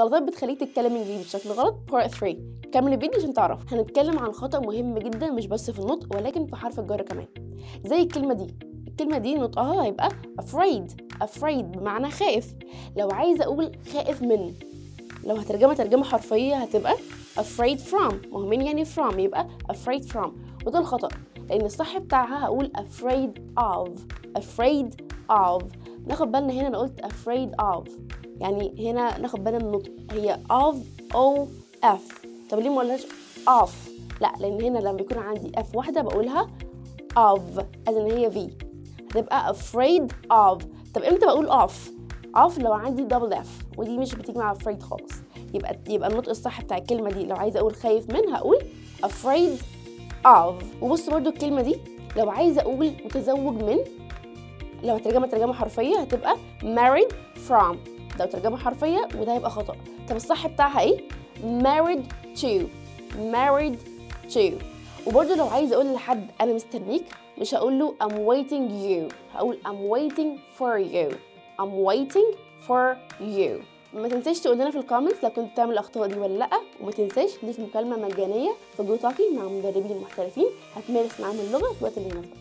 غلطات بتخليك تتكلم انجليزي بشكل غلط. part 3. كمل الفيديو عشان تعرف. هنتكلم عن خطأ مهم جدا مش بس في النطق ولكن في حرف الجر كمان. زي الكلمة دي نطقها هيبقى afraid بمعنى خائف. لو عايزة اقول خائف من، لو هترجمها ترجمة حرفية هتبقى afraid from. ما هو من يعني from، يبقى afraid from. وده الخطأ لأن الصح بتاعها هقول afraid of. ناخد بالنا هنا أنا قلت afraid of، يعني هنا ناخد بالنا النطق هي of. طب ليه ما قلناش of؟ لا، لأن هنا لما بيكون عندي f واحدة بقولها of as إن هي v، هتبقى afraid of. طب امتى بقول of لو عندي double f، ودي مش بتيجي مع afraid خالص. يبقى النطق الصح بتاع الكلمة دي لو عايزة أقول خايف من هقول afraid of. وبص برضو الكلمة دي لو عايزة أقول متزوج من، لو هترجمها ترجمة حرفية هتبقى married from. لو ترجمة حرفية وده هيبقى خطأ. طب الصح بتاعها ايه؟ married to. وبرضو لو عايزة أقول لحد أنا مستنيك مش هقول له I'm waiting you، هقول I'm waiting for you. ما تنساش تقول لنا في الكومنتس لو كنت بتعمل الاخطاء دي ولا لا، وما تنساش ليك مكالمة مجانية في جوتاكي مع مدربين محترفين هتمارس معاهم اللغة في الوقت اللي يناسبك.